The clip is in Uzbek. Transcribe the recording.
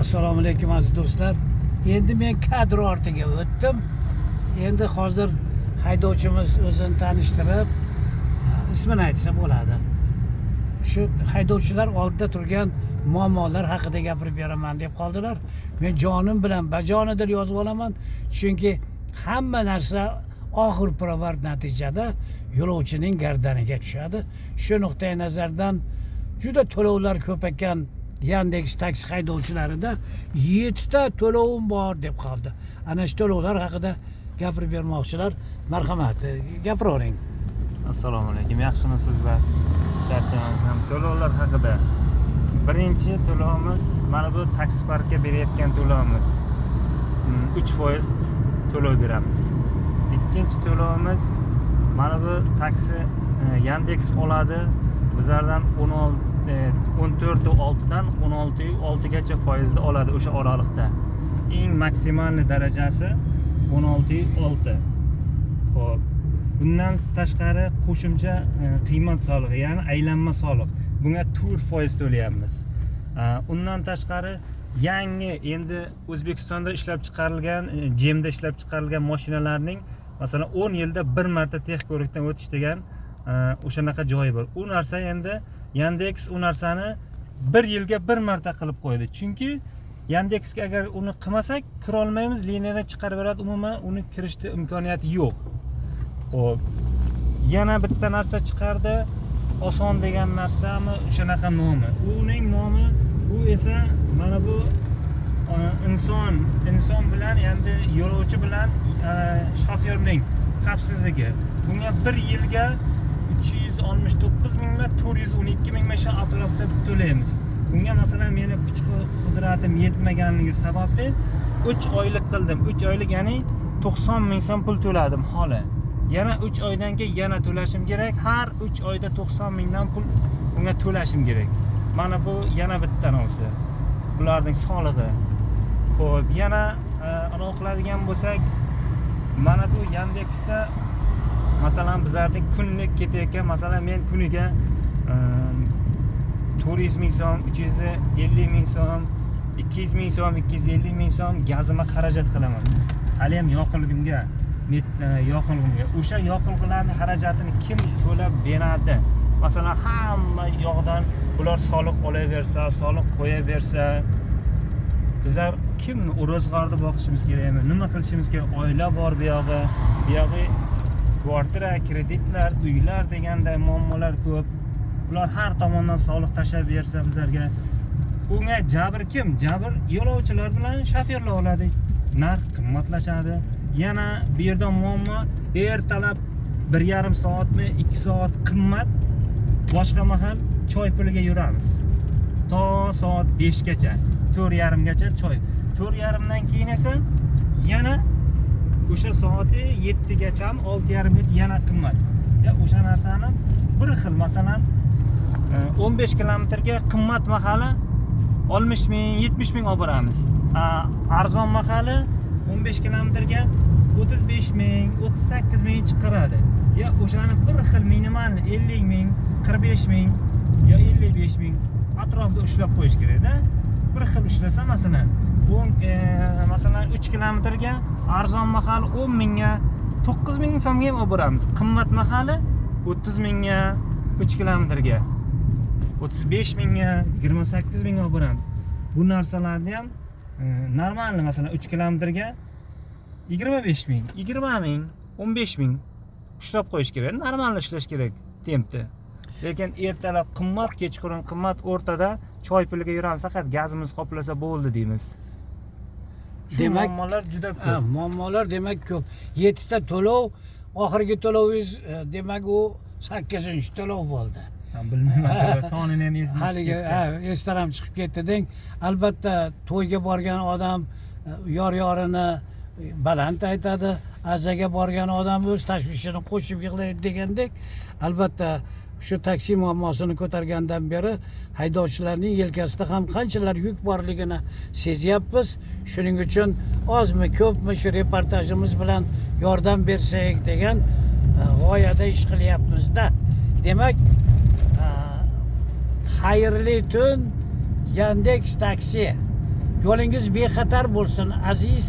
Assalomu alaykum aziz do'stlar. Endi men kadr ortiga o'tdim. Endi hozir haydovchimiz o'zini tanishtirib, ismini aytsa bo'ladi. Shu haydovchilar oldida turgan muammolar haqida gapirib beraman deb qoldilar. Men jonim bilan bajonidil yozib olaman, chunki hamma narsa oxir pirovard natijada yo'lovchining gardaniga tushadi. Shu nuqtai nazardan juda to'lovlar ko'p ekan. Yandex taksi haydovchilarida 7 ta to'lovim bor deb qoldi. Ana shu to'lovlar haqida gapirib bermoqchilar. Marhamat, gapiravering. Assalomu alaykum. Yaxshimisizlar? Barchamiz ham to'lovlar haqida. Birinchi to'lovimiz mana bu taksi parkka berayotgan to'lovimiz. 3% to'lov beramiz. Ikkinchi to'lovimiz mana bu taksi Yandex oladi. Bizlardan 14.6dan 16.6gacha foizda oladi o'sha oralikda. Eng maksimal darajasi 16.6. Xo'p, bundan tashqari qo'shimcha qiymat solig'i, ya'ni aylanma soliq. Bunga 4% to'layapmiz. Undan tashqari yangi endi O'zbekistonda ishlab chiqarilgan, JEMda ishlab chiqarilgan mashinalarning masalan 10 yilda bir marta texnik ko'rikdan o'tish degan o'shanaqa joyi bor. U narsa endi Yandex u narsani 1 yilga bir marta qilib qo'ydi. Chunki Yandexga agar uni qilmasak, kira olmaymiz, liniyadan chiqarib beradi, umuman uni kirishda imkoniyati yo'q. Xo'p, yana bitta narsa chiqardi. Oson degan narsami, shunaqa nomi. Uning nomi, u esa mana bu inson bilan, endi yo'lovchi bilan shofyorning xavfsizligi. Bunga 1 yilga 369 mingmi, 412 mingmi shu atrofda to'laymiz. Bunga masalan meni kuch qudratim yetmaganligi sababli 3 oylik qildim. 3 oylik, ya'ni 90 ming so'm pul to'ladim hali. Yana 3 oydan keyin yana to'lashim kerak. Har 3 oyda 90 mingdan pul bunga to'lashim kerak. Mana bu yana bitta narsa. Bularning solig'i. Xo'p, yana anaqa qiladigan bo'lsak, mana bu Yandexda masalan bizlarning kunlik ketayotgan, masalan men kuniga 400 ming so'm, 350 ming so'm, 200 ming so'm, 250 ming so'm gazimga xarajat qilaman. Hali ham yoqilg'imga, o'sha yoqilg'ilarning xarajatini kim to'lab beradi? Masalan, hamma yoqdan ular soliq olaversa, soliq qo'yaversa, bizlar kimni ro'zg'orda boqishimiz kerakmi? Nima qilishimiz kerak? Oila bor bu yog'i kvartira, kreditlar, uylar deganda muammolar ko'p. Ular har tomondan soliq tashab bersa bizlarga, unga jabr kim? Jabr yo'lovchilar bilan shofyorlar oladi. Narx qimmatlashadi. Yana bu yerda muammo, ertalab 1,5 soatmi, 2 soat qimmat, boshqa mahal choy puliga yuramiz. To soat 5 gacha, 4:30 gacha choy. 4:30dan keyin esa yana o'sha soati 7 gacha, 6:30 gacha yana qimmat. Ya o'sha narsani bir xil, masalan 15 kilometrga qimmat mahali 60 ming, 70 ming olib boramiz. Arzon mahali 15 kilometrga 35 ming, 38 ming chiqaradi. Ya o'shani bir xil minimal 50 ming, 45 ming yo 55 ming atrofida ushlab qo'yish kerak-da. Bir xil ushlasa masalan, masalan 3 kilometrga arzon mahali 10 mingga, 9 ming so'mga ham olib boramiz. Qimmat mahali 30 mingga 3 kilometrga, 35 mingga, 28 mingga olib boramiz. Bu narsalarni ham normal, masalan 3 kilometrga 25 ming, 20 ming, 15 ming ushlab qo'yish kerak. Normal ishlash kerak tempda. Lekin ertalab qimmat, kechqurun qimmat, o'rtada choy puliga yuramiz, faqat gazimiz qoplasa bo'ldi deymiz. Demak, muammolar juda ko'p. Muammolar demak ko'p. 7 ta to'lov, oxirgi to'lovingiz demak u 8-to'lov bo'ldi. Bilmayman, sonini ham esimga Haligi esdan ham chiqib ketdi deng. Albatta to'yga borgan odam yor-yorini baland aytadi, azaga borgan odam o'z tashvishini qo'shib yig'laydi degandek, albatta shu taksi muammosini ko'targandan beri haydovchilarning yelkasida ham qanchalar yuk borligini sezyapmiz. Shuning uchun ozmi ko'pmi shu reportajimiz bilan yordam bersak degan g'oyada ish qilyapmiz-da. Demak, xayrli tun. Yandex taksi. Yo'lingiz bexatar bo'lsin aziz